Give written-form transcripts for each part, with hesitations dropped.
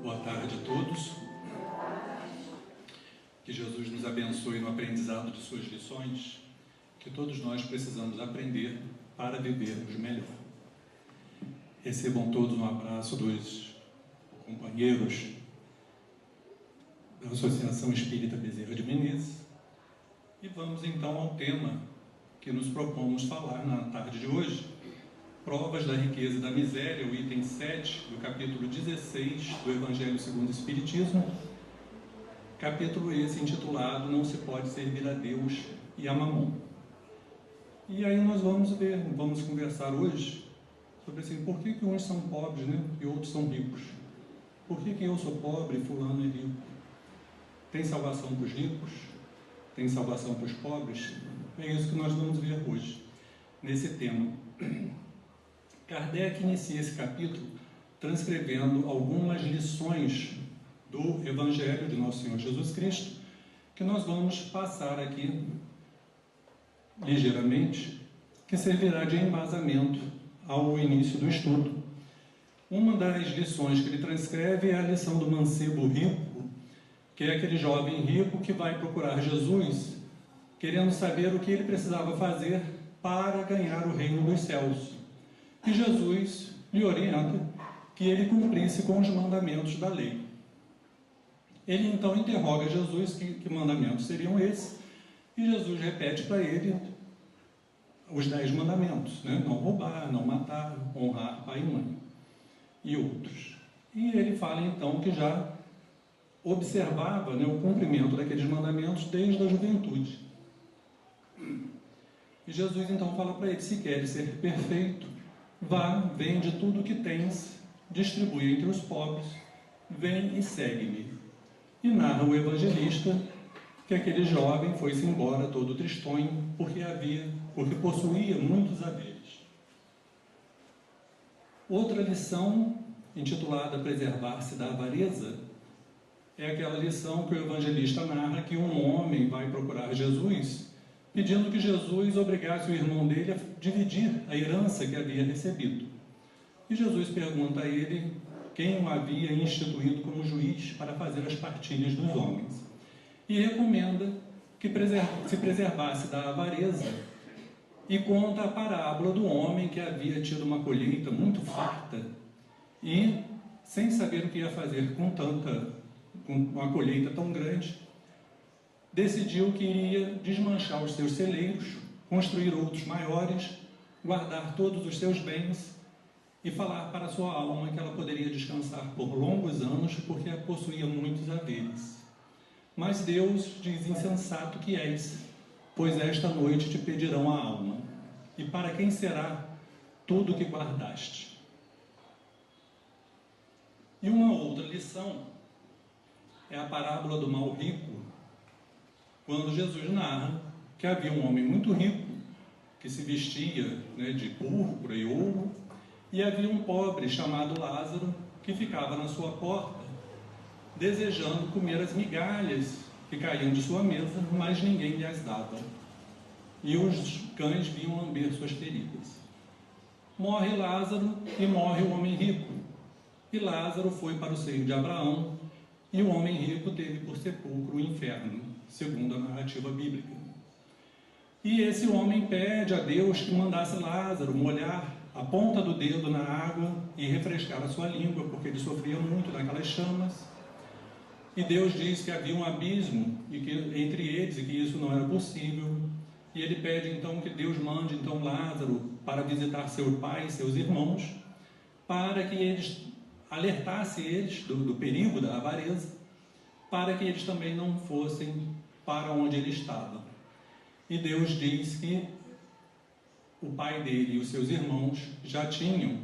Boa tarde a todos. Que Jesus nos abençoe no aprendizado de suas lições, que todos nós precisamos aprender para vivermos melhor. Recebam todos um abraço dos companheiros da Associação Espírita Bezerra de Menezes e vamos então ao tema que nos propomos falar na tarde de hoje: Provas da Riqueza e da Miséria, o item 7 do capítulo 16 do Evangelho segundo o Espiritismo, capítulo esse intitulado Não se pode servir a Deus e a Mamon. E aí nós vamos conversar hoje sobre assim, por que uns são pobres, né, e outros são ricos? Por que eu sou pobre e fulano é rico? Tem salvação para os ricos? Tem salvação para os pobres? É isso que nós vamos ver hoje, nesse tema. Kardec inicia esse capítulo transcrevendo algumas lições do Evangelho de Nosso Senhor Jesus Cristo, que nós vamos passar aqui ligeiramente, que servirá de embasamento ao início do estudo. Uma das lições que ele transcreve é a lição do mancebo rico, que é aquele jovem rico que vai procurar Jesus, querendo saber o que ele precisava fazer para ganhar o reino dos céus. E Jesus lhe orienta que ele cumprisse com os mandamentos da lei. Ele então interroga Jesus que mandamentos seriam esses, e Jesus repete para ele os 10 mandamentos, né? Não roubar, não matar, honrar pai e mãe, e outros. E ele fala então que já observava, né, o cumprimento daqueles mandamentos desde a juventude. E Jesus então fala para ele: se queres ser perfeito, vá, vende tudo o que tens, distribui entre os pobres, vem e segue-me. E narra o evangelista que aquele jovem foi-se embora todo tristonho, porque possuía muitos haveres. Outra lição, intitulada Preservar-se da Avareza, é aquela lição que o evangelista narra que um homem vai procurar Jesus, pedindo que Jesus obrigasse o irmão dele a dividir a herança que havia recebido. E Jesus pergunta a ele quem o havia instituído como juiz para fazer as partilhas dos homens. E recomenda que se preservasse da avareza, e conta a parábola do homem que havia tido uma colheita muito farta e, sem saber o que ia fazer com uma colheita tão grande, decidiu que iria desmanchar os seus celeiros, construir outros maiores, guardar todos os seus bens e falar para a sua alma que ela poderia descansar por longos anos porque possuía muitos haveres. Mas Deus diz: insensato que és, pois esta noite te pedirão a alma. E para quem será tudo o que guardaste? E uma outra lição é a parábola do mau rico, quando Jesus narra que havia um homem muito rico, que se vestia, né, de púrpura e ouro, e havia um pobre chamado Lázaro, que ficava na sua porta, desejando comer as migalhas que caíam de sua mesa, mas ninguém lhe as dava. E os cães vinham lamber suas feridas. Morre Lázaro e morre o homem rico. E Lázaro foi para o seio de Abraão, e o homem rico teve por sepulcro o inferno, segundo a narrativa bíblica. E esse homem pede a Deus que mandasse Lázaro molhar a ponta do dedo na água e refrescar a sua língua, porque ele sofria muito naquelas chamas. E Deus diz que havia um abismo entre eles e que isso não era possível. E ele pede então que Deus mande então Lázaro para visitar seu pai e seus irmãos, para que eles alertasse eles do perigo da avareza, para que eles também não fossem para onde ele estava. E Deus diz que o pai dele e os seus irmãos já tinham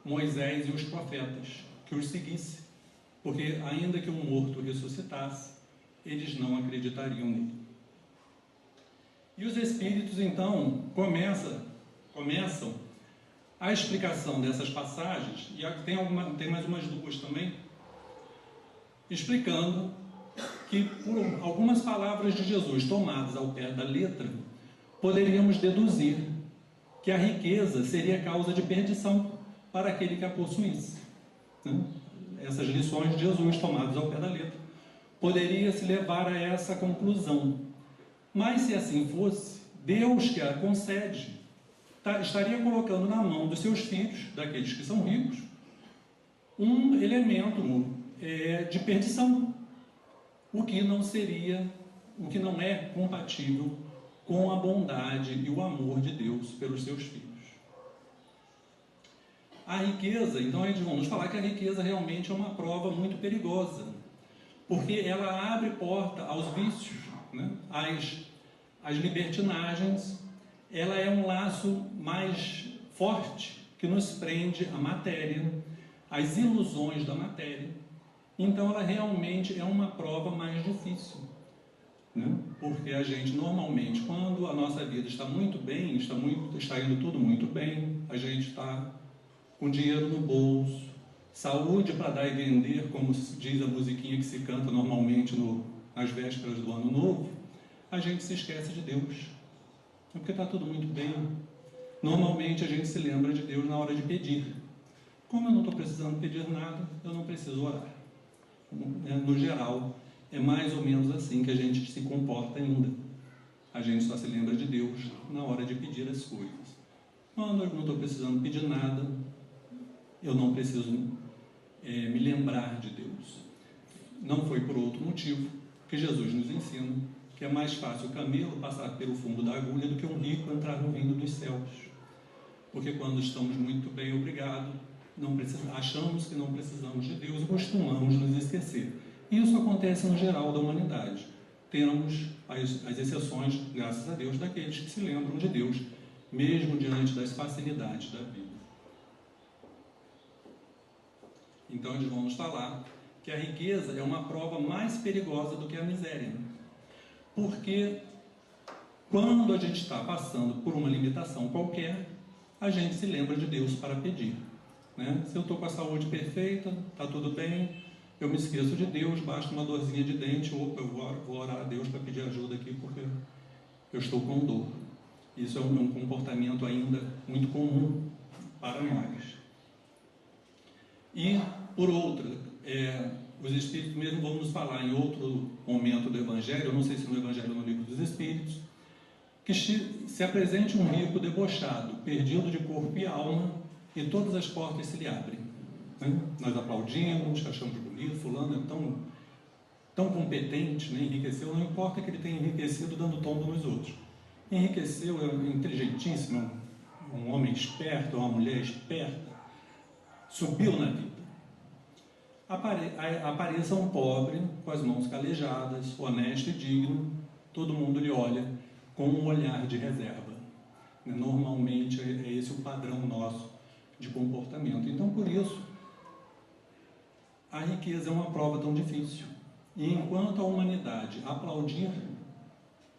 Moisés e os profetas, que os seguisse, porque ainda que um morto ressuscitasse, eles não acreditariam nele. E os espíritos então começam a explicação dessas passagens, e tem mais umas duas também, explicando que por algumas palavras de Jesus tomadas ao pé da letra, poderíamos deduzir que a riqueza seria causa de perdição para aquele que a possuísse. essas lições de Jesus tomadas ao pé da letra, poderia se levar a essa conclusão. Mas se assim fosse, Deus que a concede estaria colocando na mão dos seus filhos, daqueles que são ricos, um elemento de perdição, o que não é compatível com a bondade e o amor de Deus pelos seus filhos. A riqueza, então eles vão nos falar que a riqueza realmente é uma prova muito perigosa, porque ela abre porta aos vícios, né? às libertinagens. Ela é um laço mais forte que nos prende à matéria, às ilusões da matéria. Então ela realmente é uma prova mais difícil, né? Porque a gente normalmente, quando a nossa vida está muito bem, está indo tudo muito bem, a gente está com dinheiro no bolso, saúde para dar e vender, como diz a musiquinha que se canta normalmente nas vésperas do Ano Novo, a gente se esquece de Deus. É porque está tudo muito bem. Normalmente a gente se lembra de Deus na hora de pedir. Como eu não estou precisando pedir nada, eu não preciso orar. No geral, é mais ou menos assim que a gente se comporta ainda. A gente só se lembra de Deus na hora de pedir as coisas. Quando eu não estou precisando pedir nada, eu não preciso me lembrar de Deus. Não foi por outro motivo que Jesus nos ensina que é mais fácil o camelo passar pelo fundo da agulha do que um rico entrar no reino dos céus. Porque quando estamos muito bem, obrigado, achamos que não precisamos de Deus e costumamos nos esquecer. Isso acontece no geral da humanidade. Temos as exceções, graças a Deus, daqueles que se lembram de Deus, mesmo diante das facilidades da vida. Então eles vão nos falar que a riqueza é uma prova mais perigosa do que a miséria. Porque quando a gente está passando por uma limitação qualquer, a gente se lembra de Deus para pedir, né? Se eu estou com a saúde perfeita, está tudo bem, eu me esqueço de Deus, basta uma dorzinha de dente, opa, eu vou orar a Deus para pedir ajuda aqui porque eu estou com dor. Isso é um comportamento ainda muito comum para nós. E, por outra, os Espíritos mesmo vão nos falar em outro momento do Evangelho, eu não sei se no Evangelho ou no Livro dos Espíritos, que se apresente um rico debochado, perdido de corpo e alma, e todas as portas se lhe abrem. Né? Nós aplaudimos, achamos bonito, fulano é tão competente, né? Enriqueceu, não importa que ele tenha enriquecido dando tombo nos outros. Enriqueceu, é inteligentíssimo, um homem esperto, uma mulher esperta, subiu na vida. Apareça um pobre, com as mãos calejadas, honesto e digno, todo mundo lhe olha com um olhar de reserva. Normalmente é esse o padrão nosso de comportamento. Então, por isso, a riqueza é uma prova tão difícil. E enquanto a humanidade aplaudir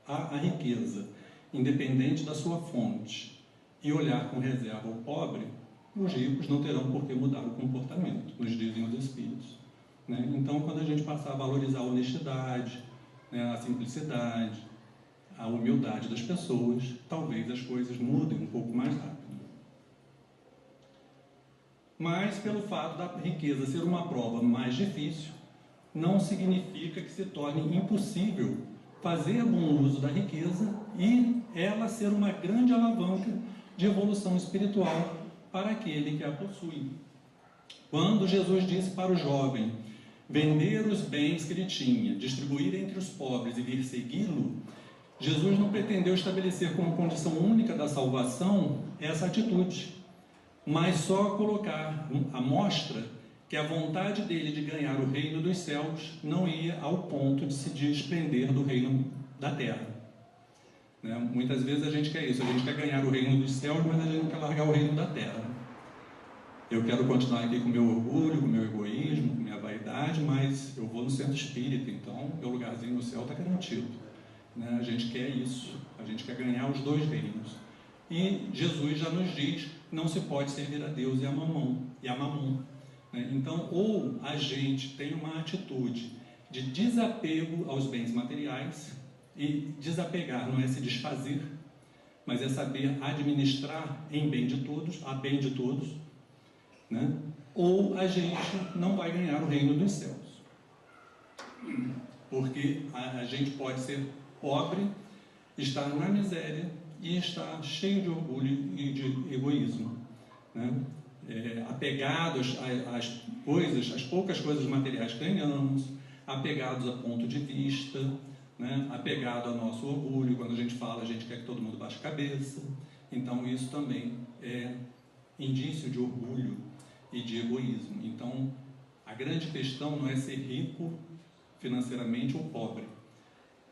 a riqueza, independente da sua fonte, e olhar com reserva o pobre, os ricos não terão por que mudar o comportamento, nos dizem os Espíritos. Né? Então, quando a gente passar a valorizar a honestidade, né, a simplicidade, a humildade das pessoas, talvez as coisas mudem um pouco mais rápido. Mas, pelo fato da riqueza ser uma prova mais difícil, não significa que se torne impossível fazer bom uso da riqueza e ela ser uma grande alavanca de evolução espiritual para aquele que a possui. Quando Jesus disse para o jovem vender os bens que ele tinha, distribuir entre os pobres e vir segui-lo, Jesus não pretendeu estabelecer como condição única da salvação essa atitude, mas só colocar à mostra que a vontade dele de ganhar o reino dos céus não ia ao ponto de se desprender do reino da terra. Né? Muitas vezes a gente quer isso, a gente quer ganhar o reino dos céus, mas a gente não quer largar o reino da terra. Eu quero continuar aqui com o meu orgulho, com o meu egoísmo, com a minha vaidade, mas eu vou no centro espírita, então meu lugarzinho no céu está garantido. Né? A gente quer isso, a gente quer ganhar os dois reinos. E Jesus já nos diz, não se pode servir a Deus e a mamão. Né? Então, ou a gente tem uma atitude de desapego aos bens materiais, e desapegar não é se desfazer, mas é saber administrar em bem de todos, a bem de todos, né? ou a gente não vai ganhar o reino dos céus. Porque a gente pode ser pobre, estar na miséria e estar cheio de orgulho e de egoísmo, né? Apegados às coisas, às poucas coisas materiais que ganhamos, apegados a ponto de vista, né? Apegado ao nosso orgulho. Quando a gente fala, a gente quer que todo mundo baixe a cabeça. Então isso também é indício de orgulho e de egoísmo. Então a grande questão não é ser rico financeiramente ou pobre,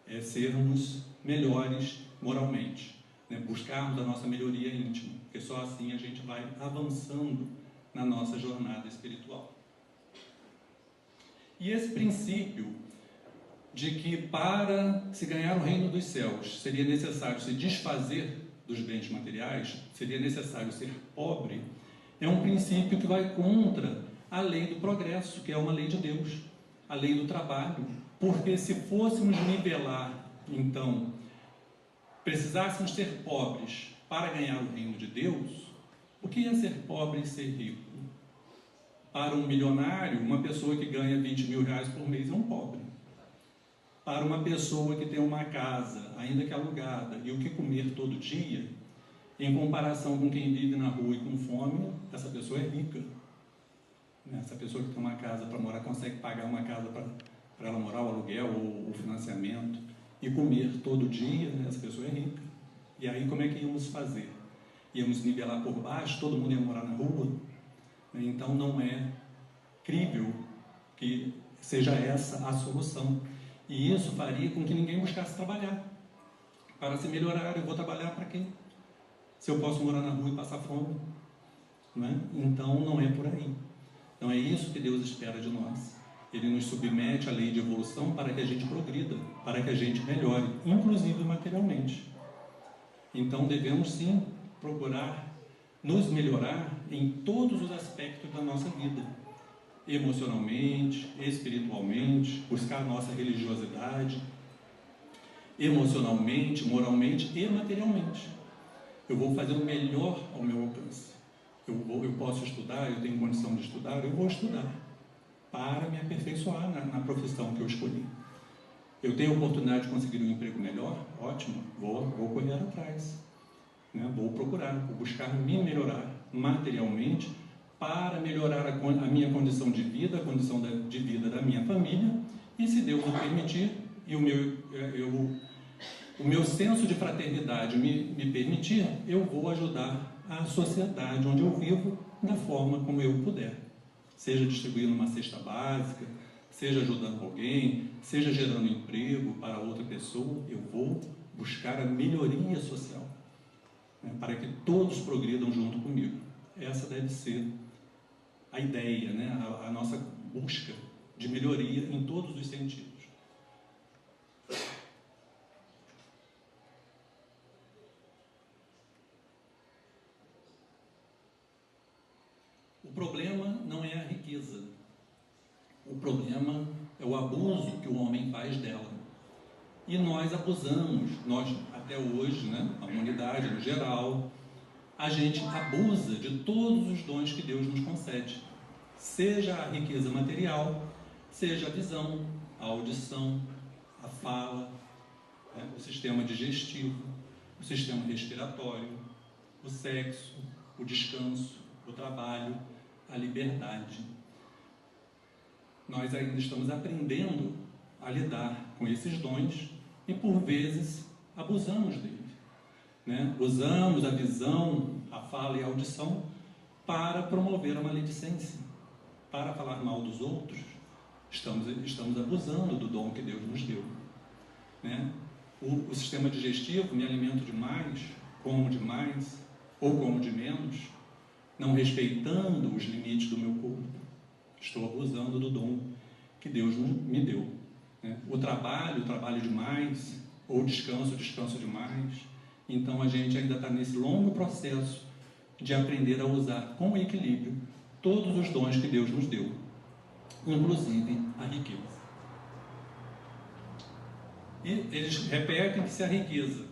é sermos melhores moralmente, né? Buscarmos a nossa melhoria íntima, porque só assim a gente vai avançando na nossa jornada espiritual. E esse princípio de que para se ganhar o reino dos céus seria necessário se desfazer dos bens materiais, seria necessário ser pobre, é um princípio que vai contra a lei do progresso, que é uma lei de Deus, a lei do trabalho. Porque se fôssemos nivelar, então, precisássemos ser pobres para ganhar o reino de Deus, o que é ser pobre e ser rico? Para um milionário, uma pessoa que ganha 20 mil reais por mês é um pobre. Para uma pessoa que tem uma casa, ainda que alugada, e o que comer todo dia, em comparação com quem vive na rua e com fome, essa pessoa é rica. Essa pessoa que tem uma casa para morar, consegue pagar uma casa para ela morar, o aluguel ou o financiamento, e comer todo dia, né? Essa pessoa é rica. E aí como é que íamos fazer? Íamos nivelar por baixo, todo mundo ia morar na rua? Então não é crível que seja essa a solução. E isso faria com que ninguém buscasse trabalhar. Para se melhorar, eu vou trabalhar para quê? Se eu posso morar na rua e passar fome? Não é? Então não é por aí. Então é isso que Deus espera de nós. Ele nos submete à lei de evolução para que a gente progrida, para que a gente melhore, inclusive materialmente. Então devemos sim procurar nos melhorar em todos os aspectos da nossa vida, emocionalmente, espiritualmente, buscar a nossa religiosidade, emocionalmente, moralmente e materialmente. Eu vou fazer o melhor ao meu alcance. Eu posso estudar, eu tenho condição de estudar, eu vou estudar para me aperfeiçoar na profissão que eu escolhi. Eu tenho a oportunidade de conseguir um emprego melhor? Ótimo, vou correr atrás, né? Vou procurar, vou buscar me melhorar materialmente para melhorar a minha condição de vida, a condição de vida da minha família, e se Deus o permitir, e o meu senso de fraternidade me permitir, eu vou ajudar a sociedade onde eu vivo da forma como eu puder. Seja distribuindo uma cesta básica, seja ajudando alguém, seja gerando emprego para outra pessoa, eu vou buscar a melhoria social, né, para que todos progridam junto comigo. Essa deve ser a ideia, né, a nossa busca de melhoria em todos os sentidos. O problema não é a riqueza. O problema é o abuso que o homem faz dela. E nós abusamos, nós até hoje, né, a humanidade no geral, a gente abusa de todos os dons que Deus nos concede. Seja a riqueza material, seja a visão, a audição, a fala, né, o sistema digestivo, o sistema respiratório, o sexo, o descanso, o trabalho, a liberdade. Nós ainda estamos aprendendo a lidar com esses dons e, por vezes, abusamos dele, né? Usamos a visão, a fala e a audição para promover a maledicência, para falar mal dos outros. Estamos abusando do dom que Deus nos deu, né? O sistema digestivo, me alimento demais, como demais, ou como de menos, não respeitando os limites do meu corpo, estou abusando do dom que Deus me deu, né? O trabalho demais, ou descanso demais. Então a gente ainda está nesse longo processo de aprender a usar com equilíbrio todos os dons que Deus nos deu, inclusive a riqueza. E eles repetem que se a riqueza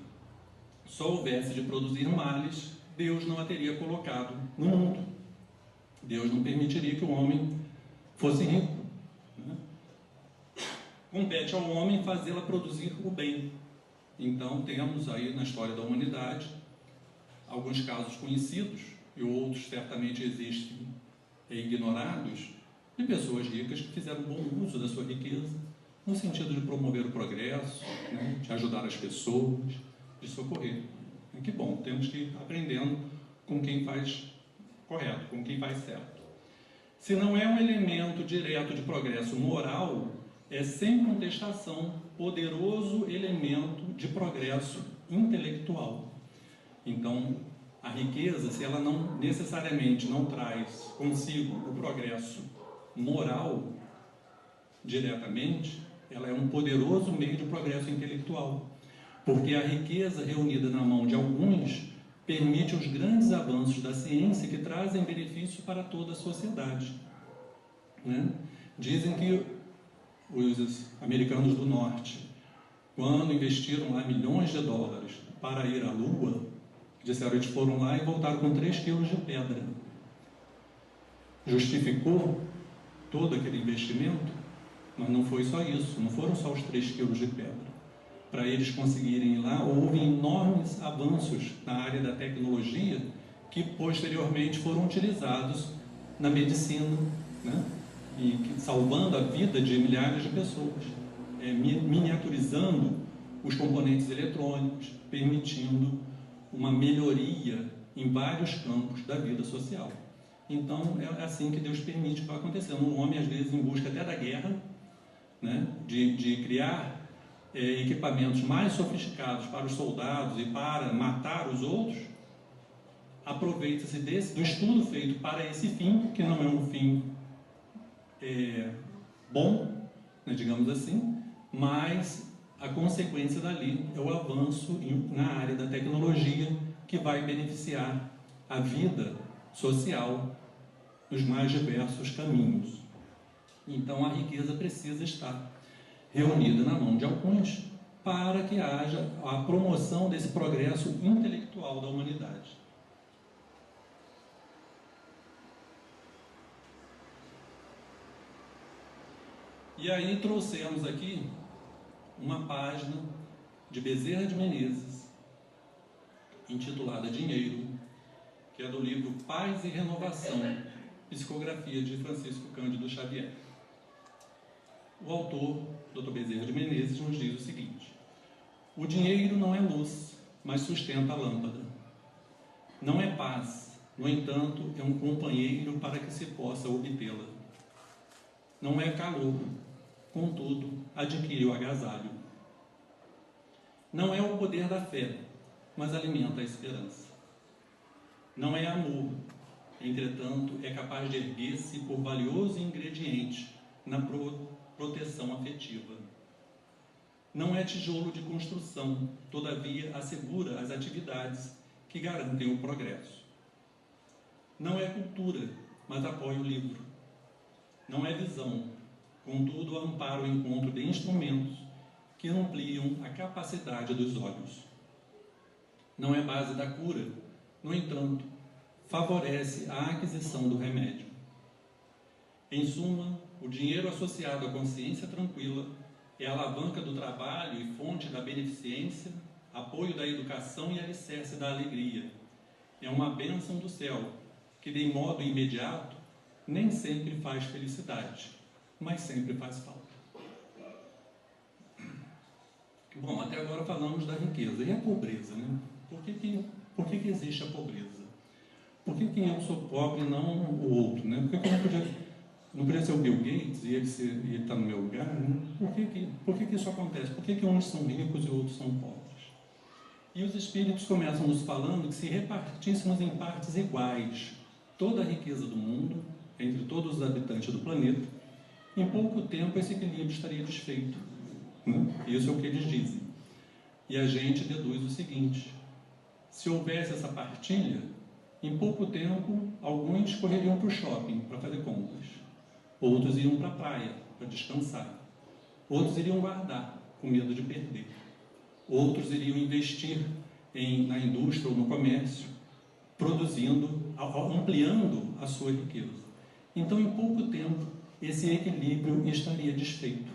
só houvesse de produzir males, Deus não a teria colocado no mundo. Deus não permitiria que o homem fosse rico, né? Compete ao homem fazê-la produzir o bem. Então, temos aí na história da humanidade alguns casos conhecidos, e outros certamente existem ignorados, de pessoas ricas que fizeram bom uso da sua riqueza, no sentido de promover o progresso, né, de ajudar as pessoas, de socorrer. E que bom, temos que ir aprendendo com quem faz correto, com quem faz certo. Se não é um elemento direto de progresso moral, é sem contestação poderoso elemento de progresso intelectual. Então, a riqueza, se ela não necessariamente não traz consigo o progresso moral diretamente, ela é um poderoso meio de progresso intelectual, porque a riqueza reunida na mão de alguns permite os grandes avanços da ciência que trazem benefício para toda a sociedade, né? Dizem que os americanos do norte, quando investiram lá milhões de dólares para ir à Lua, disseram que eles foram lá e voltaram com 3 quilos de pedra. Justificou todo aquele investimento? Mas não foi só isso, não foram só os 3 quilos de pedra. Para eles conseguirem ir lá, houve enormes avanços na área da tecnologia que posteriormente foram utilizados na medicina, né? E salvando a vida de milhares de pessoas, miniaturizando os componentes eletrônicos, permitindo uma melhoria em vários campos da vida social. Então, é assim que Deus permite que vá acontecendo. Um homem, às vezes, em busca até da guerra, né, de criar equipamentos mais sofisticados para os soldados e para matar os outros, aproveita-se do estudo feito para esse fim, que não é um fim bom, né, digamos assim, mas a consequência dali é o avanço na área da tecnologia que vai beneficiar a vida social nos mais diversos caminhos. Então a riqueza precisa estar reunida na mão de alguns para que haja a promoção desse progresso intelectual da humanidade. E aí trouxemos aqui uma página de Bezerra de Menezes, intitulada Dinheiro, que é do livro Paz e Renovação, psicografia de Francisco Cândido Xavier. O autor, Dr. Bezerra de Menezes, nos diz o seguinte: o dinheiro não é luz, mas sustenta a lâmpada. Não é paz, no entanto, é um companheiro para que se possa obtê-la. Não é calor, contudo, adquire o agasalho. Não é o poder da fé, mas alimenta a esperança. Não é amor, entretanto, é capaz de erguer-se por valioso ingrediente na proteção afetiva. Não é tijolo de construção, todavia assegura as atividades que garantem o progresso. Não é cultura, mas apoia o livro. Não é visão, contudo ampara o encontro de instrumentos que ampliam a capacidade dos olhos. Não é base da cura, no entanto, favorece a aquisição do remédio. Em suma, o dinheiro associado à consciência tranquila é a alavanca do trabalho e fonte da beneficência, apoio da educação e alicerce da alegria. É uma bênção do céu, que de modo imediato nem sempre faz felicidade, mas sempre faz falta. Bom, até agora falamos da riqueza. E a pobreza, né? Por que existe a pobreza? Por que eu sou pobre e não o outro, né? Por que eu não podia ser o Bill Gates e ele está no meu lugar, né? Por que isso acontece? Por que uns são ricos e outros são pobres? E os espíritos começam nos falando que se repartíssemos em partes iguais toda a riqueza do mundo, entre todos os habitantes do planeta, em pouco tempo esse equilíbrio estaria desfeito, né? Isso é o que eles dizem. E a gente deduz o seguinte: se houvesse essa partilha, em pouco tempo alguns correriam para o shopping para fazer compras, outros iriam para a praia para descansar, outros iriam guardar com medo de perder, outros iriam investir na indústria ou no comércio, produzindo, ampliando a sua riqueza. Então, em pouco tempo, esse equilíbrio estaria desfeito,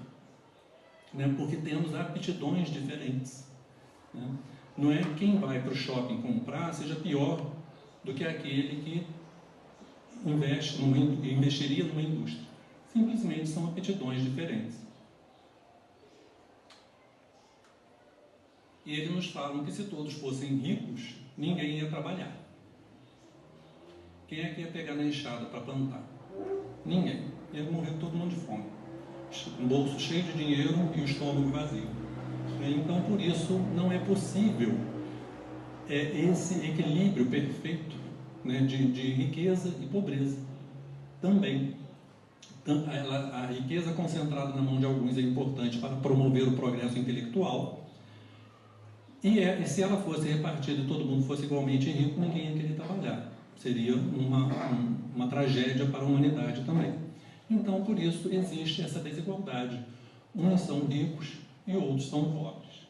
né? Porque temos aptidões diferentes, né? Não é quem vai para o shopping comprar seja pior do que aquele que investiria numa indústria. Simplesmente são aptidões diferentes. E eles nos falam que se todos fossem ricos, ninguém ia trabalhar. Quem é que ia pegar na enxada para plantar? Ninguém. Ia morrer todo mundo de fome. Um bolso cheio de dinheiro e o estômago vazio. Então, por isso, não é possível esse equilíbrio perfeito, né, de riqueza e pobreza. Também, a riqueza concentrada na mão de alguns é importante para promover o progresso intelectual, e se ela fosse repartida e todo mundo fosse igualmente rico, ninguém ia querer trabalhar. Seria uma tragédia para a humanidade também. Então, por isso, existe essa desigualdade. Uns são ricos e outros são pobres.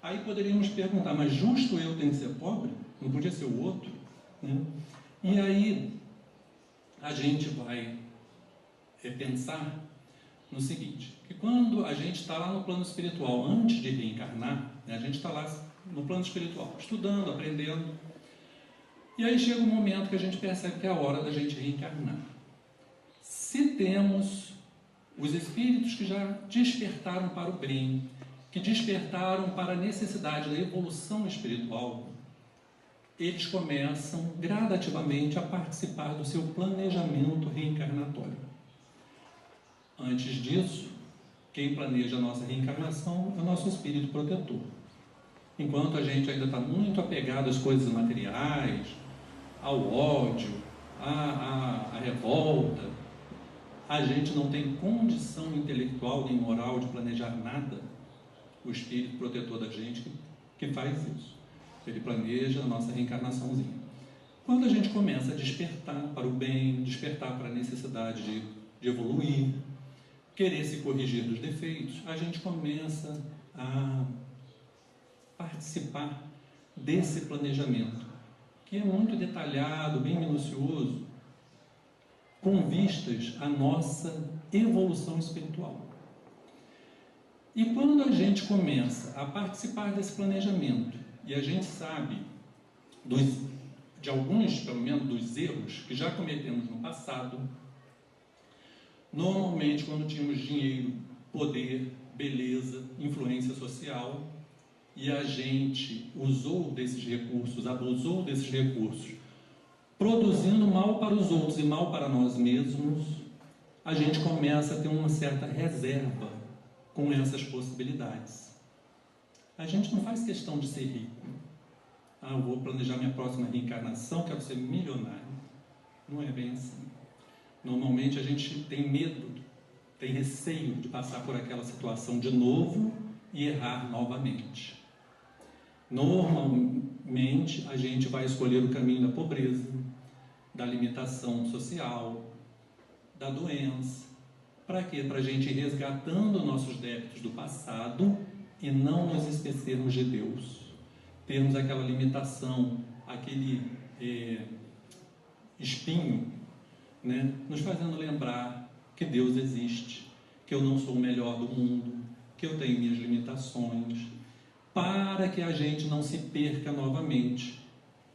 Aí poderíamos perguntar, mas justo eu tenho que ser pobre? Não podia ser o outro? Né? E aí a gente vai pensar no seguinte, que quando a gente está lá no plano espiritual, antes de reencarnar, né, a gente está lá no plano espiritual, estudando, aprendendo, e aí chega um momento que a gente percebe que é a hora da gente reencarnar. Se temos os espíritos que já despertaram para o bem, que despertaram para a necessidade da evolução espiritual, eles começam gradativamente a participar do seu planejamento reencarnatório. Antes disso, quem planeja a nossa reencarnação é o nosso espírito protetor. Enquanto a gente ainda está muito apegado às coisas materiais, ao ódio, à revolta, a gente não tem condição intelectual nem moral de planejar nada. O espírito protetor da gente que faz isso. Ele planeja a nossa reencarnaçãozinha. Quando a gente começa a despertar para o bem, despertar para a necessidade de evoluir, querer se corrigir dos defeitos, a gente começa a participar desse planejamento, que é muito detalhado, bem minucioso, com vistas à nossa evolução espiritual. E quando a gente começa a participar desse planejamento, e a gente sabe de alguns, pelo menos, dos erros que já cometemos no passado, normalmente quando tínhamos dinheiro, poder, beleza, influência social, e a gente usou desses recursos, abusou desses recursos, produzindo mal para os outros e mal para nós mesmos, a gente começa a ter uma certa reserva com essas possibilidades. A gente não faz questão de ser rico. Eu vou planejar minha próxima reencarnação, quero ser milionário. Não é bem assim. Normalmente a gente tem medo, tem receio de passar por aquela situação de novo e errar novamente. Normalmente a gente vai escolher o caminho da pobreza, da limitação social, da doença. Para quê? Para a gente ir resgatando nossos débitos do passado e não nos esquecermos de Deus. Termos aquela limitação, aquele espinho, né, nos fazendo lembrar que Deus existe, que eu não sou o melhor do mundo, que eu tenho minhas limitações, para que a gente não se perca novamente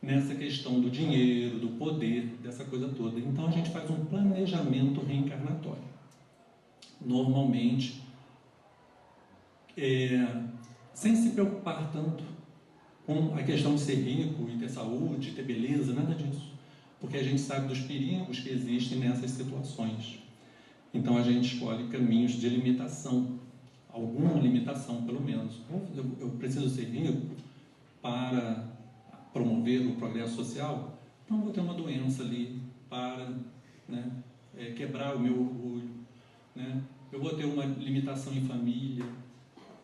nessa questão do dinheiro, do poder, dessa coisa toda. Então a gente faz um planejamento reencarnatório. Normalmente, sem se preocupar tanto com a questão de ser rico e ter saúde, ter beleza, nada disso. Porque a gente sabe dos perigos que existem nessas situações. Então a gente escolhe caminhos de limitação, alguma limitação pelo menos. Eu preciso ser rico para promover o progresso social, então vou ter uma doença ali para, né, quebrar o meu orgulho, né? Eu vou ter uma limitação em família,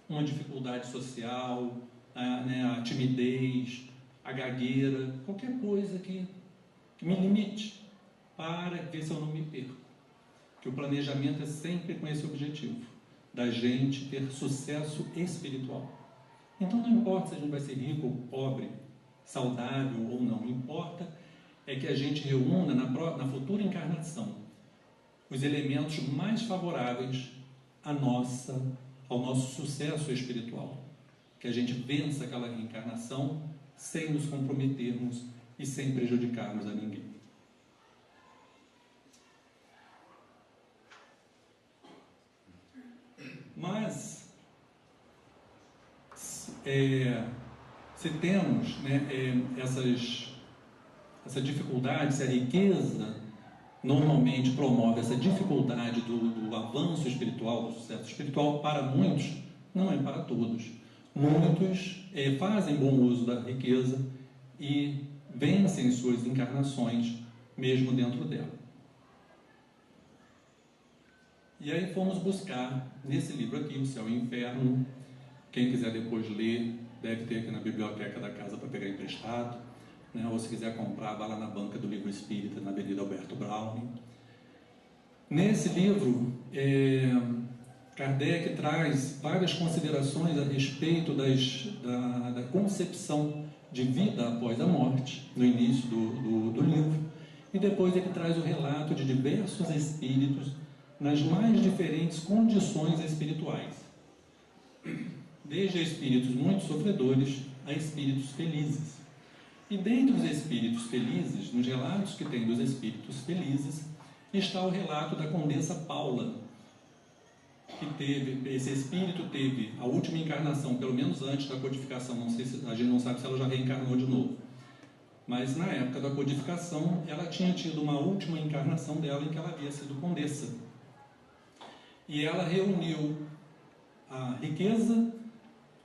uma dificuldade social, a timidez, a gagueira, qualquer coisa que me limite para ver se eu não me perco. Que o planejamento é sempre com esse objetivo, da gente ter sucesso espiritual. Então não importa se a gente vai ser rico ou pobre, saudável ou não, importa é que a gente reúna na futura encarnação os elementos mais favoráveis ao nosso sucesso espiritual. Que a gente vença aquela reencarnação sem nos comprometermos e sem prejudicarmos a ninguém. Mas, se temos, né, essa dificuldade, se a riqueza normalmente promove essa dificuldade do avanço espiritual, do sucesso espiritual, para muitos, não é para todos. Muitos fazem bom uso da riqueza e vencem suas encarnações mesmo dentro dela. E aí fomos buscar nesse livro aqui, O Céu e o Inferno. Quem quiser depois ler, deve ter aqui na biblioteca da casa para pegar emprestado, né? Ou se quiser comprar, vá lá na banca do Livro Espírita, na Avenida Alberto Browning. Nesse livro, Kardec traz várias considerações a respeito da concepção de vida após a morte, no início do livro, e depois ele traz o relato de diversos espíritos nas mais diferentes condições espirituais, desde espíritos muito sofredores a espíritos felizes. E dentre os espíritos felizes, nos relatos que tem dos espíritos felizes, está o relato da Condessa Paula, que esse espírito teve a última encarnação, pelo menos antes da codificação, não sei se, a gente não sabe se ela já reencarnou de novo, mas na época da codificação, ela tinha tido uma última encarnação dela em que ela havia sido condessa. E ela reuniu a riqueza,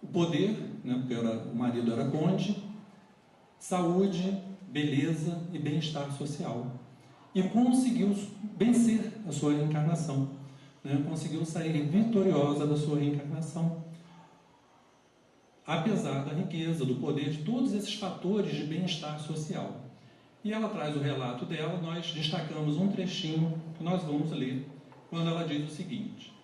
o poder, né, porque o marido era conde, saúde, beleza e bem-estar social. E conseguiu vencer a sua reencarnação, né, conseguiu sair vitoriosa da sua reencarnação, apesar da riqueza, do poder, de todos esses fatores de bem-estar social. E ela traz o relato dela, nós destacamos um trechinho que nós vamos ler, quando ela diz o seguinte: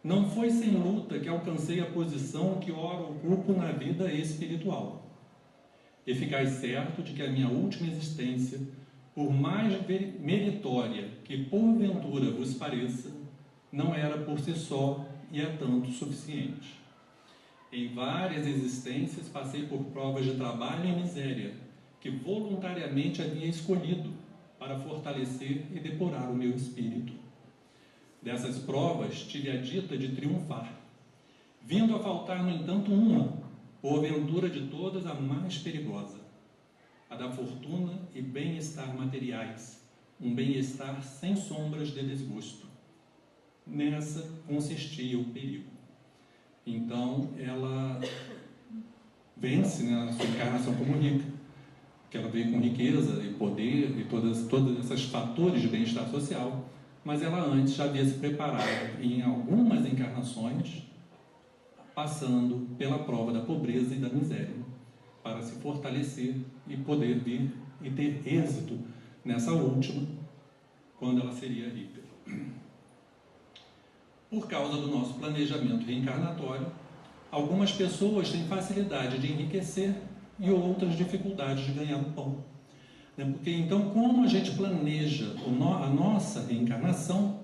não foi sem luta que alcancei a posição que ora ocupo na vida espiritual. E ficai certo de que a minha última existência, por mais meritória que porventura vos pareça, não era por si só e é tanto suficiente. Em várias existências passei por provas de trabalho e miséria, que voluntariamente havia escolhido para fortalecer e depurar o meu espírito. Dessas provas tive a dita de triunfar, vindo a faltar, no entanto, uma, porventura de todas a mais perigosa, a da fortuna e bem-estar materiais, um bem-estar sem sombras de desgosto. Nessa consistia o perigo. Então, ela vence, né, a sua encarnação como rica, que ela veio com riqueza e poder e todos esses fatores de bem-estar social, mas ela antes já havia se preparado em algumas encarnações, passando pela prova da pobreza e da miséria, para se fortalecer e poder vir e ter êxito nessa última, quando ela seria rica. Por causa do nosso planejamento reencarnatório, algumas pessoas têm facilidade de enriquecer e outras dificuldades de ganhar o pão. Porque então, como a gente planeja a nossa reencarnação,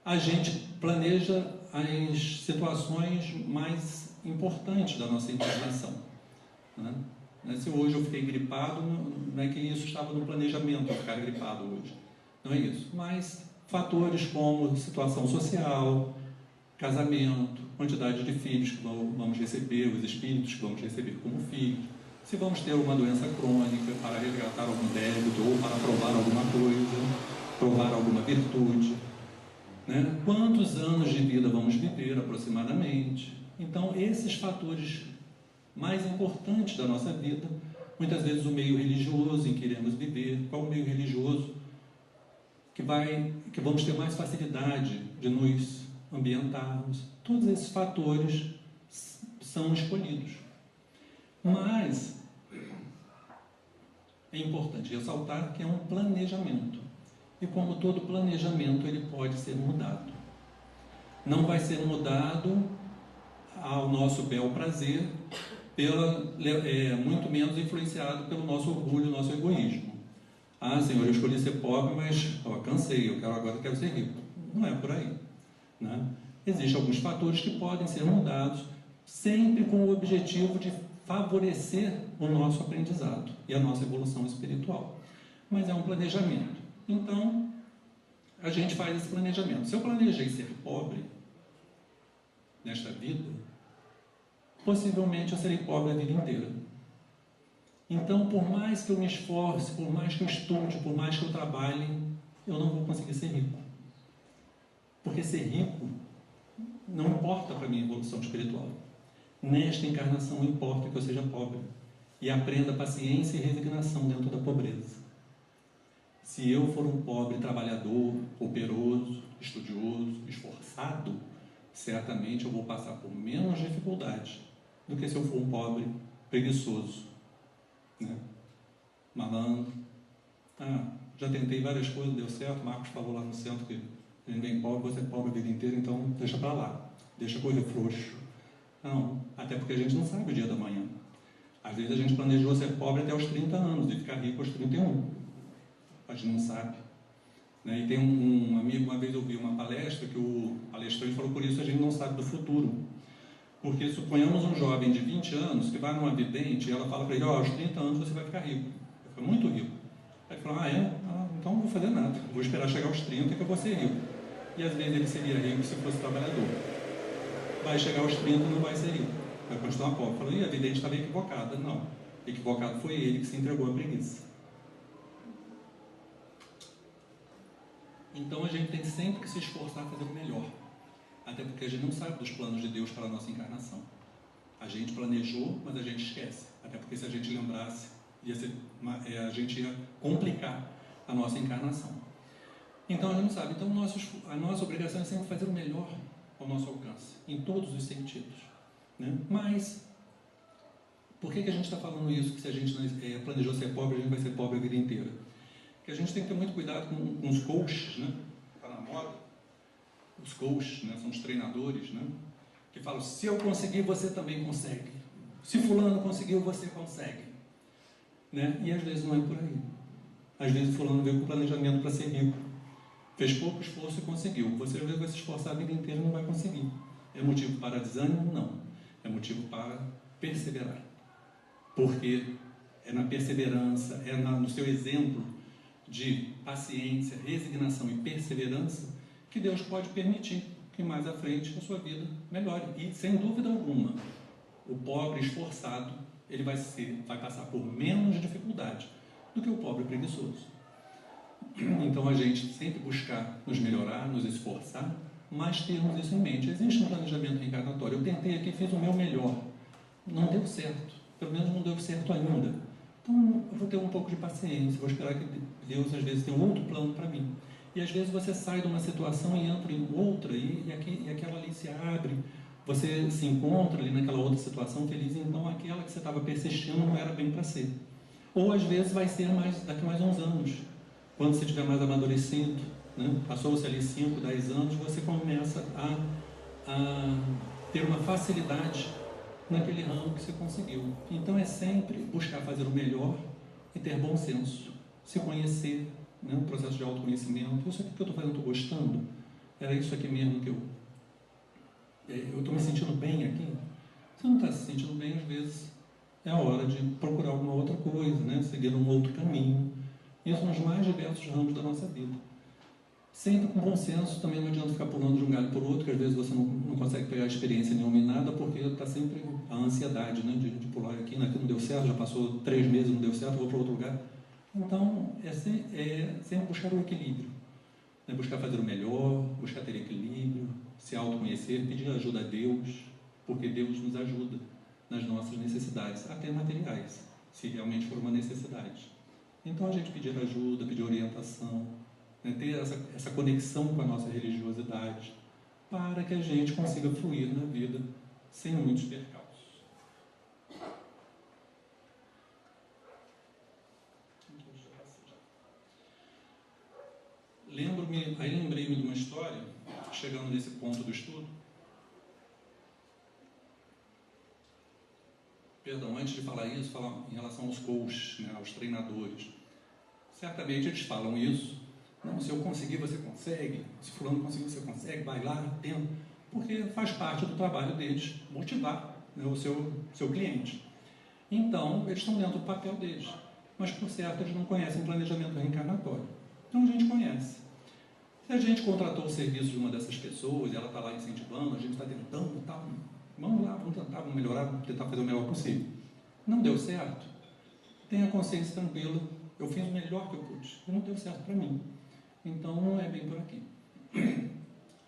a gente planeja as situações mais importantes da nossa encarnação, né? Se hoje eu fiquei gripado, não é que isso estava no planejamento, eu ficar gripado hoje, não é isso, mas fatores como situação social, casamento, quantidade de filhos que vamos receber, os espíritos que vamos receber como filhos, se vamos ter uma doença crônica para resgatar algum débito ou para provar alguma coisa, provar alguma virtude, né? Quantos anos de vida vamos viver aproximadamente? Então, esses fatores mais importantes da nossa vida, muitas vezes o meio religioso em que iremos viver, qual o meio religioso que vamos ter mais facilidade de nos ambientarmos, todos esses fatores são escolhidos. Mas é importante ressaltar que é um planejamento. E como todo planejamento, ele pode ser mudado. Não vai ser mudado ao nosso bel prazer, muito menos influenciado pelo nosso orgulho, nosso egoísmo. Ah, Senhor, eu escolhi ser pobre, mas cansei, agora eu quero ser rico. Não é por aí, né? Existem alguns fatores que podem ser mudados, sempre com o objetivo de favorecer o nosso aprendizado e a nossa evolução espiritual. Mas é um planejamento. Então, a gente faz esse planejamento. Se eu planejei ser pobre nesta vida, possivelmente eu serei pobre a vida inteira. Então, por mais que eu me esforce, por mais que eu estude, por mais que eu trabalhe, eu não vou conseguir ser rico. Porque ser rico não importa para a minha evolução espiritual. Nesta encarnação importa que eu seja pobre e aprenda paciência e resignação dentro da pobreza. Se eu for um pobre trabalhador, operoso, estudioso, esforçado, certamente eu vou passar por menos dificuldade do que se eu for um pobre preguiçoso, né? Malandro. Já tentei várias coisas, deu certo. Marcos falou lá no centro que a gente vem pobre, você é pobre a vida inteira, então deixa para lá, deixa correr frouxo. Não, até porque a gente não sabe o dia da manhã. Às vezes a gente planejou ser pobre até os 30 anos e ficar rico aos 31. A gente não sabe, né? E tem um amigo, uma vez eu vi uma palestra que o palestrante falou: por isso a gente não sabe do futuro. Porque suponhamos um jovem de 20 anos que vai numa vidente e ela fala para ele: aos 30 anos você vai ficar rico, vai ficar muito rico. Aí ele fala: então não vou fazer nada, vou esperar chegar aos 30 que eu vou ser rico. E às vezes ele seria rico se fosse trabalhador. Vai chegar aos 30 e não vai ser rico, vai continuar pobre. Falou: a vidente estava equivocada. Não, equivocado foi ele que se entregou à preguiça. Então a gente tem sempre que se esforçar a fazer o melhor, até porque a gente não sabe dos planos de Deus para a nossa encarnação. A gente planejou, mas a gente esquece, até porque se a gente lembrasse, a gente ia complicar a nossa encarnação. Então a gente não sabe. Então a nossa obrigação é sempre fazer o melhor ao nosso alcance, em todos os sentidos, né? Mas por que a gente está falando isso? Que se a gente planejou ser pobre, a gente vai ser pobre a vida inteira. Que a gente tem que ter muito cuidado com os coaches, né? Está na moda. Os coaches, né? São os treinadores, né? Que falam: se eu conseguir, você também consegue. Se fulano conseguiu, você consegue, né? E às vezes não é por aí. Às vezes fulano veio com planejamento para ser rico, fez pouco esforço e conseguiu. Você às vezes vai se esforçar a vida inteira e não vai conseguir. É motivo para desânimo? Não. É motivo para perseverar. Porque é na perseverança, no seu exemplo de paciência, resignação e perseverança que Deus pode permitir que mais à frente a sua vida melhore. E sem dúvida alguma, o pobre esforçado, ele vai passar por menos dificuldade do que o pobre preguiçoso. Então a gente sempre buscar nos melhorar, nos esforçar, mas termos isso em mente. Existe um planejamento reencarnatório. Eu tentei aqui, fiz o meu melhor, não deu certo, pelo menos não deu certo ainda. Então eu vou ter um pouco de paciência, vou esperar que Deus às vezes tem um outro plano para mim. E às vezes você sai de uma situação e entra em outra, e aquela ali se abre, você se encontra ali naquela outra situação feliz, então aquela que você estava persistindo não era bem para ser. Ou às vezes vai ser daqui mais uns anos, quando você estiver mais amadurecido, né? Passou-se ali 5, 10 anos, você começa a ter uma facilidade naquele ramo que você conseguiu. Então é sempre buscar fazer o melhor e ter bom senso, se conhecer, né? Um processo de autoconhecimento. Isso aqui que eu estou fazendo, estou gostando? Era isso aqui mesmo que eu estou me sentindo bem aqui? Se não está se sentindo bem, às vezes é a hora de procurar alguma outra coisa, né? Seguir um outro caminho. Isso nos mais diversos ramos da nossa vida. Sempre com bom senso. Também não adianta ficar pulando de um galho por outro, que às vezes você não consegue pegar experiência nenhuma em nada, porque está sempre a ansiedade, né? de pular aqui não deu certo, já passou 3 meses, não deu certo, vou para outro lugar. Então, é sempre buscar o equilíbrio, né? Buscar fazer o melhor, buscar ter equilíbrio, se autoconhecer, pedir ajuda a Deus, porque Deus nos ajuda nas nossas necessidades, até materiais, se realmente for uma necessidade. Então, a gente pedir ajuda, pedir orientação, né? Ter essa conexão com a nossa religiosidade, para que a gente consiga fluir na vida sem muitos percalços. Lembrei-me de uma história, chegando nesse ponto do estudo. Perdão, antes de falar isso, falar em relação aos coaches, né, aos treinadores. Certamente eles falam isso. Não, se eu conseguir, você consegue. Se fulano conseguir, você consegue. Vai lá, tenta. Porque faz parte do trabalho deles motivar, né, o seu cliente. Então, eles estão dentro do papel deles. Mas, por certo, eles não conhecem planejamento reencarnatório. Então, a gente conhece. Se a gente contratou o serviço de uma dessas pessoas e ela está lá incentivando, a gente está tentando, tá, vamos lá, vamos tentar, vamos melhorar, vamos tentar fazer o melhor possível. Não deu certo? Tenha consciência tranquila. Eu fiz o melhor que eu pude. E não deu certo para mim. Então, não é bem por aqui.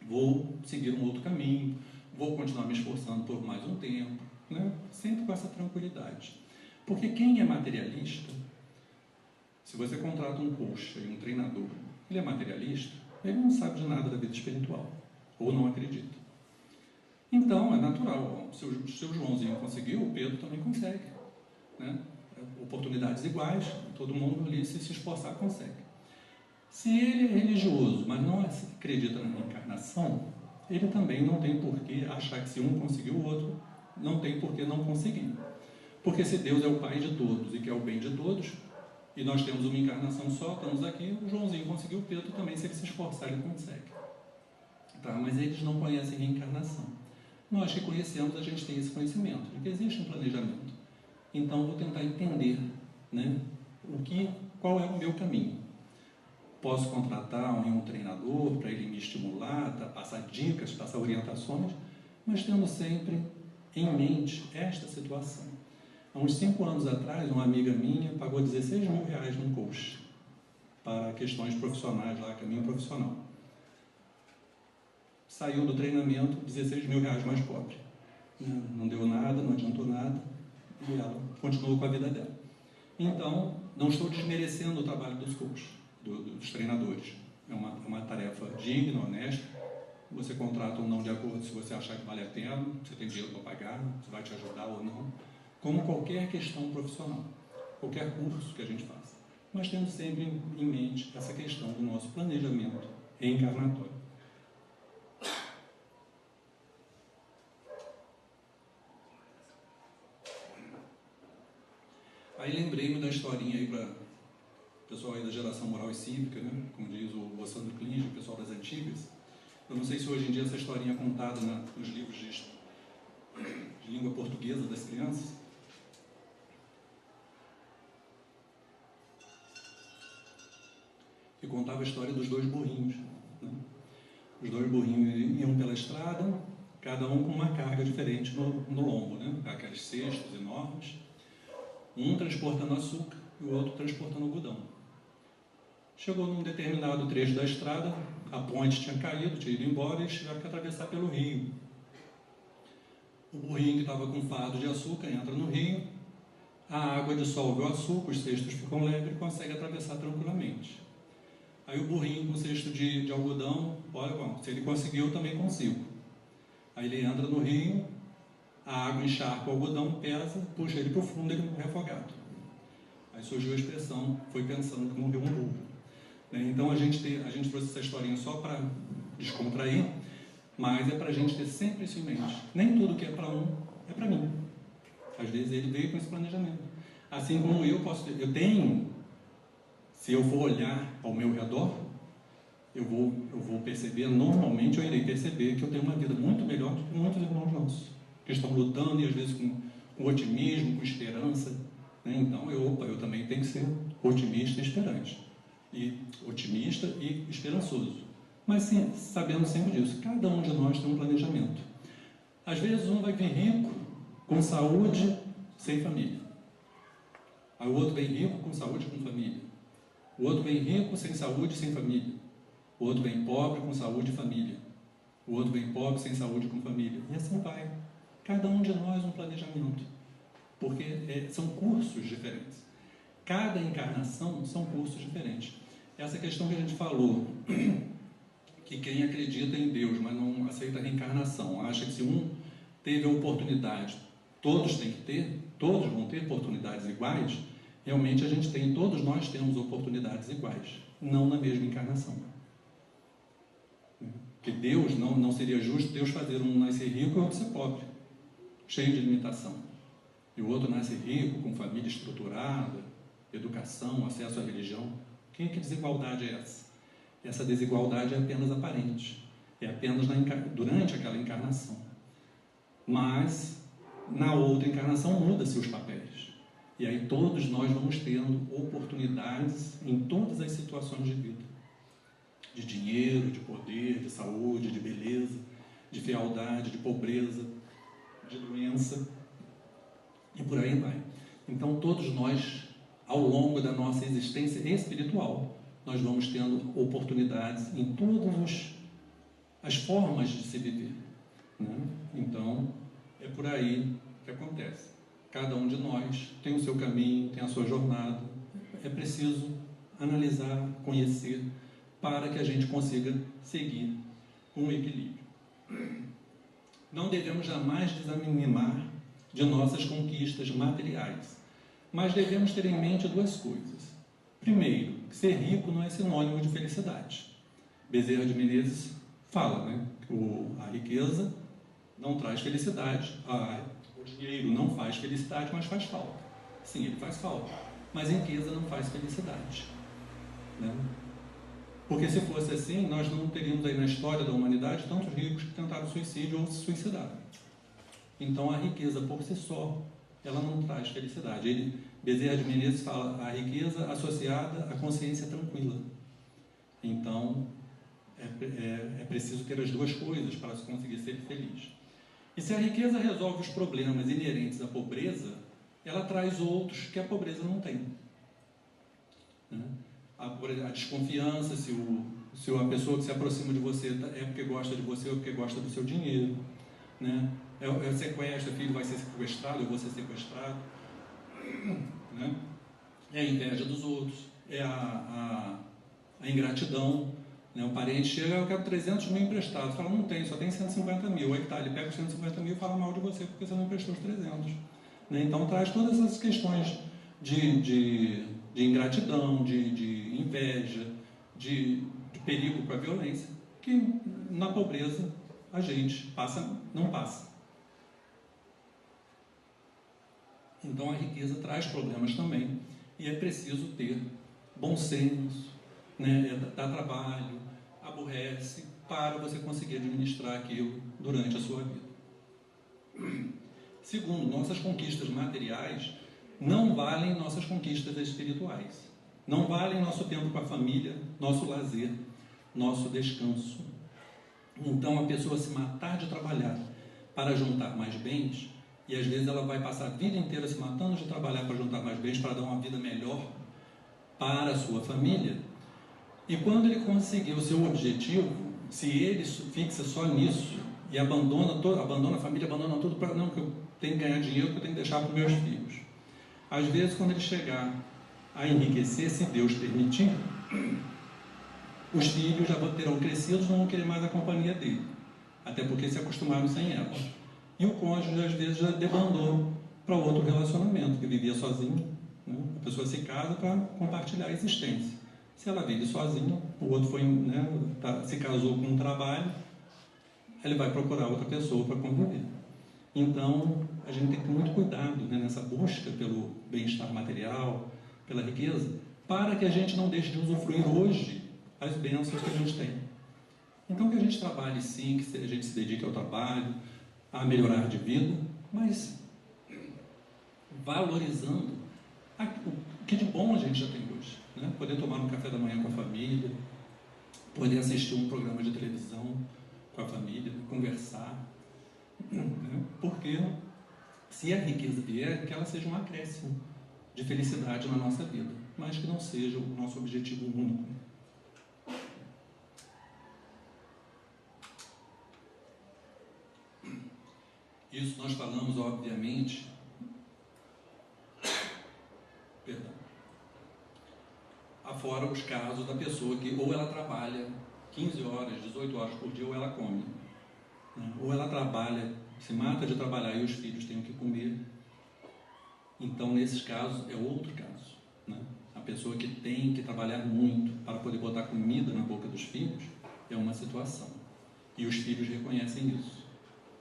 Vou seguir um outro caminho, vou continuar me esforçando por mais um tempo, né? Sempre com essa tranquilidade. Porque quem é materialista, se você contrata um coach e um treinador, ele é materialista, ele não sabe de nada da vida espiritual, ou não acredita. Então, é natural, se o seu Joãozinho conseguiu, o Pedro também consegue, né? Oportunidades iguais, todo mundo ali, se esforçar, consegue. Se ele é religioso, mas não acredita na reencarnação, ele também não tem por que achar que se um conseguiu, o outro não tem por que não conseguir. Porque se Deus é o Pai de todos e quer o bem de todos, e nós temos uma encarnação só, estamos aqui, o Joãozinho conseguiu, o Pedro também, se ele se esforçar, ele consegue. Tá? Mas eles não conhecem reencarnação. Nós que conhecemos, a gente tem esse conhecimento, de que existe um planejamento. Então, vou tentar entender, né, qual é o meu caminho. Posso contratar um treinador para ele me estimular, passar dicas, passar orientações, mas tendo sempre em mente esta situação. Há uns 5 anos atrás, uma amiga minha pagou R$16 mil num coach para questões profissionais lá, caminho profissional. Saiu do treinamento R$16 mil mais pobre. Não deu nada, não adiantou nada, e ela continuou com a vida dela. Então, não estou desmerecendo o trabalho dos coaches, dos treinadores. É uma tarefa digna, honesta. Você contrata ou não de acordo se você achar que vale a pena, você tem dinheiro para pagar, se vai te ajudar ou não. Como qualquer questão profissional, qualquer curso que a gente faça. Mas tendo sempre em mente essa questão do nosso planejamento reencarnatório. Aí lembrei-me da historinha aí para o pessoal aí da geração moral e cívica, né? Como diz o Sandro Klinge, o pessoal das antigas. Eu não sei se hoje em dia essa historinha é contada nos livros de língua portuguesa das crianças. Que contava a história dos 2 burrinhos. Né? Os 2 burrinhos iam pela estrada, cada um com uma carga diferente no lombo, né? Aqueles cestos enormes. Um transportando açúcar e o outro transportando algodão. Chegou num determinado trecho da estrada, a ponte tinha caído, tinha ido embora e eles tiveram que atravessar pelo rio. O burrinho que estava com fardo de açúcar entra no rio, a água dissolve o açúcar, os cestos ficam leves e consegue atravessar tranquilamente. Aí o burrinho com o cesto de algodão, olha, bom, se ele conseguiu, eu também consigo. Aí ele entra no rio, a água encharca o algodão, pesa, puxa ele para o fundo, ele morre afogado. Aí surgiu a expressão, foi pensando que morreu um burro. Então a gente trouxe essa historinha só para descontrair, mas é para a gente ter sempre isso em mente. Nem tudo que é para um é para mim. Às vezes ele veio com esse planejamento. Assim como eu tenho, se eu for olhar ao meu redor, eu vou perceber, normalmente eu irei perceber que eu tenho uma vida muito melhor do que muitos irmãos nossos, que estão lutando e às vezes com otimismo, com esperança. Né? Então eu também tenho que ser otimista e esperante. Otimista e esperançoso. Mas sim, sabendo sempre disso, cada um de nós tem um planejamento. Às vezes um vai vir rico, com saúde, sem família. Aí o outro vem rico, com saúde, com família. O outro vem rico, sem saúde, sem família. O outro vem pobre, com saúde e família. O outro vem pobre, sem saúde, com família. E assim vai. Cada um de nós um planejamento. Porque são cursos diferentes. Cada encarnação são cursos diferentes. Essa questão que a gente falou, que quem acredita em Deus, mas não aceita a reencarnação, acha que se um teve a oportunidade, todos têm que ter, todos vão ter oportunidades iguais, realmente todos nós temos oportunidades iguais, não na mesma encarnação. Porque Deus, não seria justo Deus fazer um nascer rico e outro ser pobre, cheio de limitação. E o outro nasce rico, com família estruturada, educação, acesso à religião. Que desigualdade é essa? Essa desigualdade é apenas aparente, é apenas durante aquela encarnação. Mas, na outra encarnação, muda-se os papéis. E aí todos nós vamos tendo oportunidades em todas as situações de vida. De dinheiro, de poder, de saúde, de beleza, de fealdade, de pobreza, de doença, e por aí vai. Então, todos nós, ao longo da nossa existência espiritual, nós vamos tendo oportunidades em todas as formas de se viver, né? Então, é por aí que acontece. Cada um de nós tem o seu caminho, tem a sua jornada. É preciso analisar, conhecer, para que a gente consiga seguir com equilíbrio. Não devemos jamais desanimar de nossas conquistas materiais, mas devemos ter em mente duas coisas. Primeiro, que ser rico não é sinônimo de felicidade. Bezerra de Menezes fala, né, que a riqueza não traz felicidade, o dinheiro não faz felicidade, mas faz falta. Sim, ele faz falta, mas riqueza não faz felicidade, né? Porque se fosse assim, nós não teríamos aí na história da humanidade tantos ricos que tentaram suicídio ou se suicidaram. Então a riqueza por si só, ela não traz felicidade. Bezerra de Menezes fala a riqueza associada à consciência tranquila. Então é preciso ter as duas coisas para se conseguir ser feliz. E se a riqueza resolve os problemas inerentes à pobreza, ela traz outros que a pobreza não tem, né? A desconfiança, se a pessoa que se aproxima de você é porque gosta de você ou porque gosta do seu dinheiro, né? É sequestro, filho vai ser sequestrado, eu vou ser sequestrado, né? É a inveja dos outros, é a ingratidão, né? O parente chega, eu quero 300 mil emprestados, fala, não tem, só tem 150 mil, aí tá, ele pega os 150 mil e fala mal de você porque você não emprestou os 300, né? Então traz todas essas questões de ingratidão, de inveja, de perigo para a violência, que na pobreza a gente não passa. Então a riqueza traz problemas também, e é preciso ter bom senso, né? Dá trabalho, aborrece, para você conseguir administrar aquilo durante a sua vida. Segundo, nossas conquistas materiais não valem nossas conquistas espirituais. Não valem nosso tempo com a família, nosso lazer, nosso descanso. Então, a pessoa se matar de trabalhar para juntar mais bens, e às vezes ela vai passar a vida inteira se matando de trabalhar para juntar mais bens, para dar uma vida melhor para a sua família. E quando ele conseguir o seu objetivo, se ele fixa só nisso e abandona a família, abandona tudo para não, que eu tenho que ganhar dinheiro, que eu tenho que deixar para os meus filhos. Às vezes, quando ele chegar a enriquecer, se Deus permitir, os filhos já terão crescido, não vão querer mais a companhia dele, até porque se acostumaram sem ela. E o cônjuge, às vezes, já debandou para outro relacionamento, que vivia sozinho, né? A pessoa se casa para compartilhar a existência. Se ela vive sozinha, o outro se casou com um trabalho, ele vai procurar outra pessoa para conviver. Então, a gente tem que ter muito cuidado, né, nessa busca pelo bem-estar material, pela riqueza, para que a gente não deixe de usufruir hoje as bênçãos que a gente tem. Então, que a gente trabalhe sim, que a gente se dedique ao trabalho, a melhorar de vida, mas valorizando o que de bom a gente já tem hoje, né? Poder tomar um café da manhã com a família, poder assistir um programa de televisão com a família, conversar, né? Porque se a riqueza vier, que ela seja um acréscimo de felicidade na nossa vida, mas que não seja o nosso objetivo único. Isso nós falamos, obviamente, afora os casos da pessoa que ou ela trabalha 15 horas, 18 horas por dia, ou ela come, né? Ou ela trabalha, se mata de trabalhar e os filhos têm o que comer. Então, nesses casos, é outro caso, né? A pessoa que tem que trabalhar muito para poder botar comida na boca dos filhos é uma situação. E os filhos reconhecem isso.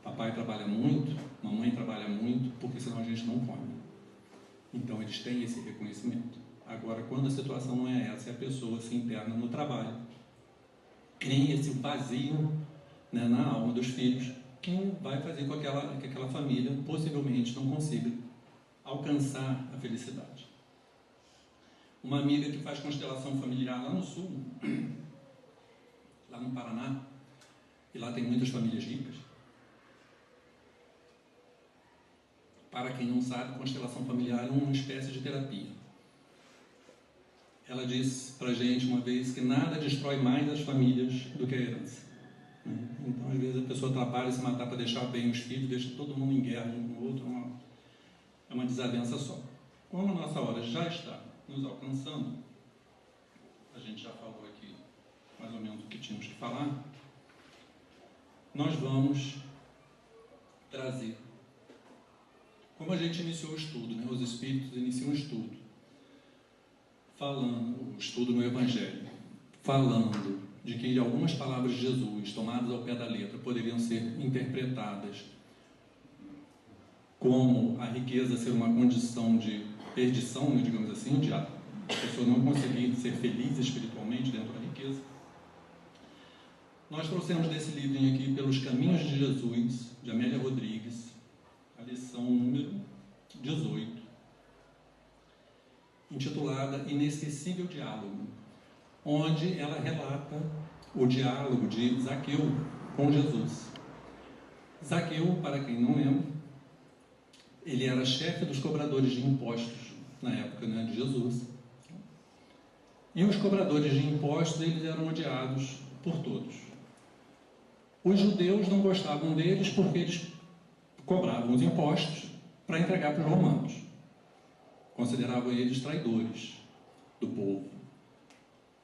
Papai trabalha muito, mamãe trabalha muito, porque senão a gente não come. Então, eles têm esse reconhecimento. Agora, quando a situação não é essa, e a pessoa se interna no trabalho, cria-se um vazio, né, na alma dos filhos, que vai fazer com que aquela família possivelmente não consiga alcançar a felicidade. Uma amiga que faz constelação familiar lá no sul, lá no Paraná, e lá tem muitas famílias ricas. Para quem não sabe, constelação familiar é uma espécie de terapia. Ela disse para a gente uma vez que nada destrói mais as famílias do que a herança. Então, às vezes, a pessoa trabalha e se matar para deixar bem os filhos, deixa todo mundo em guerra um com o outro, é uma desavença só. Como a nossa hora já está nos alcançando, a gente já falou aqui mais ou menos o que tínhamos que falar, nós vamos trazer, como a gente iniciou o estudo, né? Os Espíritos iniciam o estudo, o estudo no Evangelho, falando de que algumas palavras de Jesus, tomadas ao pé da letra, poderiam ser interpretadas como a riqueza ser uma condição de perdição, né, digamos assim, de a pessoa não conseguir ser feliz espiritualmente dentro da riqueza. Nós trouxemos desse livrinho aqui, Pelos Caminhos de Jesus, de Amélia Rodrigues, a lição número 18, intitulada Inesquecível Diálogo, onde ela relata o diálogo de Zaqueu com Jesus. Zaqueu, para quem não lembra, ele era chefe dos cobradores de impostos na época, né, de Jesus. E os cobradores de impostos, eles eram odiados por todos. Os judeus não gostavam deles porque eles cobravam os impostos para entregar para os romanos. Consideravam eles traidores do povo.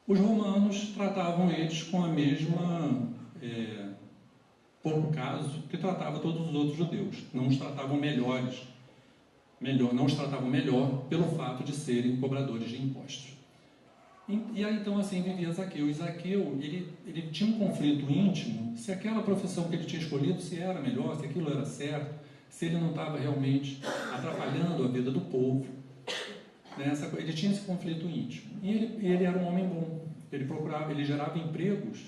Os romanos tratavam eles com a mesma, pouco caso, que tratava todos os outros judeus. Não os tratavam melhor pelo fato de serem cobradores de impostos. E aí, então, assim, vivia Zaqueu. E Zaqueu, ele tinha um conflito íntimo se aquela profissão que ele tinha escolhido, se era melhor, se aquilo era certo, se ele não estava realmente atrapalhando a vida do povo. Ele tinha esse conflito íntimo. E ele era um homem bom. Ele gerava empregos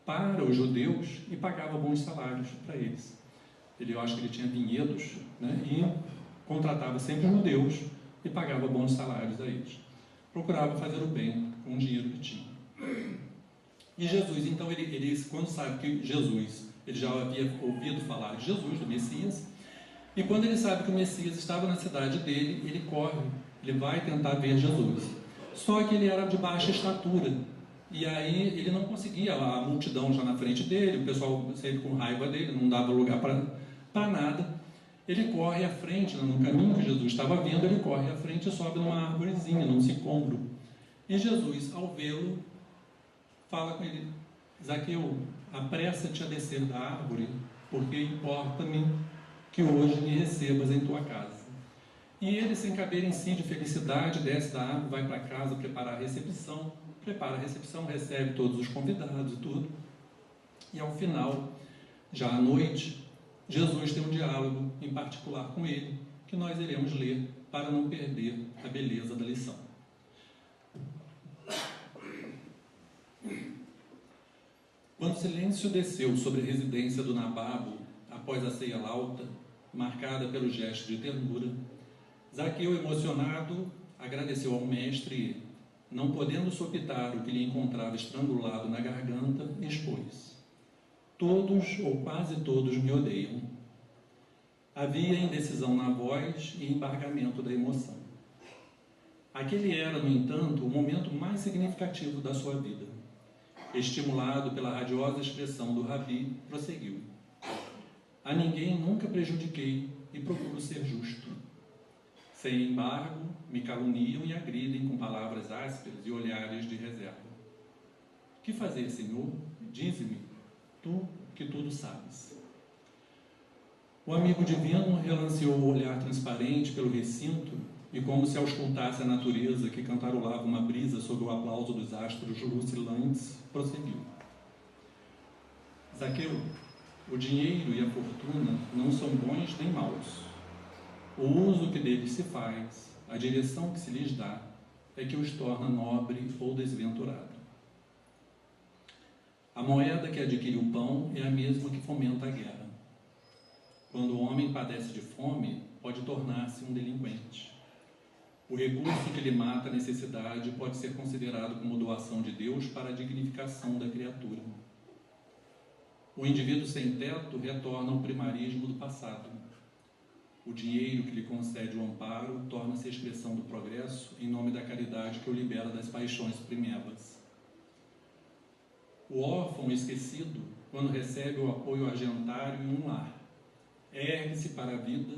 para os judeus e pagava bons salários para eles. Eu acho que ele tinha vinhedos, né, e contratava sempre judeus e pagava bons salários a eles. Procurava fazer o bem com o dinheiro que tinha. E Jesus, então, ele quando sabe que Jesus, ele já havia ouvido falar de Jesus, do Messias, e quando ele sabe que o Messias estava na cidade dele, ele corre, ele vai tentar ver Jesus. Só que ele era de baixa estatura, e aí ele não conseguia, a multidão já na frente dele, o pessoal sempre com raiva dele, não dava lugar para nada. Ele corre à frente, no caminho que Jesus estava vindo, ele corre à frente e sobe numa árvorezinha, num sicômoro. E Jesus, ao vê-lo, fala com ele: Zaqueu, apressa-te a descer da árvore, porque importa-me que hoje me recebas em tua casa. E ele, sem caber em si de felicidade, desce da árvore, vai para casa preparar a recepção, recebe todos os convidados e tudo. E ao final, já à noite, Jesus tem um diálogo em particular com ele, que nós iremos ler para não perder a beleza da lição. Quando o silêncio desceu sobre a residência do nababo, após a ceia lauta, marcada pelo gesto de ternura, Zaqueu, emocionado, agradeceu ao mestre e, não podendo sopitar o que lhe encontrava estrangulado na garganta, expôs: todos ou quase todos me odeiam. Havia indecisão na voz e embargamento da emoção. Aquele era, no entanto, o momento mais significativo da sua vida. Estimulado pela radiosa expressão do Rabi, prosseguiu: a ninguém nunca prejudiquei e procuro ser justo. Sem embargo, me caluniam e agridem com palavras ásperas e olhares de reserva. Que fazer, Senhor? Dize-me, tu que tudo sabes. O amigo divino relanceou o olhar transparente pelo recinto e, como se auscultasse a natureza que cantarolava uma brisa sob o aplauso dos astros lucilantes, prosseguiu: Zaqueu, o dinheiro e a fortuna não são bons nem maus. O uso que deles se faz, a direção que se lhes dá, é que os torna nobre ou desventurado. A moeda que adquire o pão é a mesma que fomenta a guerra. Quando o homem padece de fome, pode tornar-se um delinquente. O recurso que lhe mata a necessidade pode ser considerado como doação de Deus para a dignificação da criatura. O indivíduo sem teto retorna ao primarismo do passado. O dinheiro que lhe concede o amparo torna-se a expressão do progresso em nome da caridade que o libera das paixões primevas. O órfão esquecido, quando recebe o apoio argentário em um lar, ergue-se para a vida,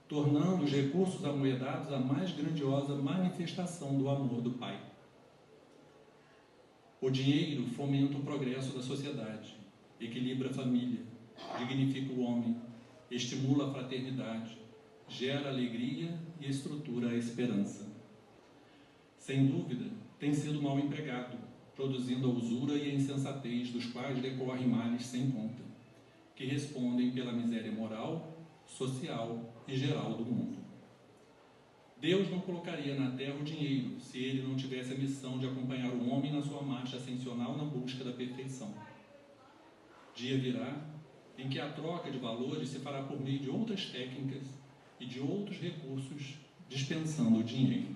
tornando os recursos amoedados a mais grandiosa manifestação do amor do Pai. O dinheiro fomenta o progresso da sociedade, equilibra a família, dignifica o homem, estimula a fraternidade, gera alegria e estrutura a esperança. Sem dúvida, tem sido mal empregado, produzindo a usura e a insensatez dos quais decorrem males sem conta, que respondem pela miséria moral, social e geral do mundo. Deus não colocaria na terra o dinheiro se ele não tivesse a missão de acompanhar o homem na sua marcha ascensional na busca da perfeição. Dia virá em que a troca de valores se fará por meio de outras técnicas e de outros recursos, dispensando o dinheiro.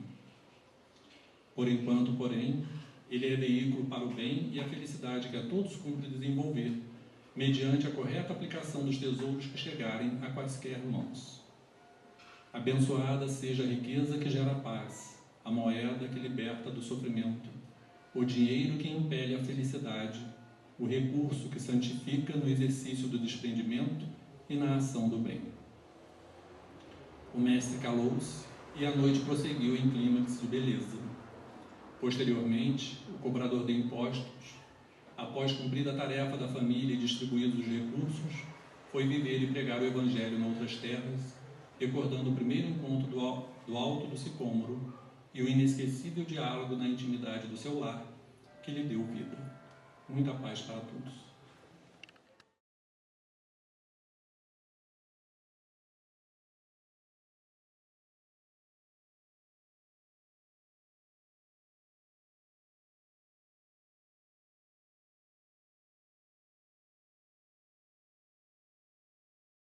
Por enquanto, porém, ele é veículo para o bem e a felicidade que a todos cumpre desenvolver, mediante a correta aplicação dos tesouros que chegarem a quaisquer mãos. Abençoada seja a riqueza que gera paz, a moeda que liberta do sofrimento, o dinheiro que impele a felicidade, o recurso que santifica no exercício do desprendimento e na ação do bem. O mestre calou-se e a noite prosseguiu em clímax de beleza. Posteriormente, o cobrador de impostos, após cumprida a tarefa da família e distribuídos os recursos, foi viver e pregar o Evangelho em outras terras, recordando o primeiro encontro do alto do sicômoro e o inesquecível diálogo na intimidade do seu lar, que lhe deu vida. Muita paz para todos.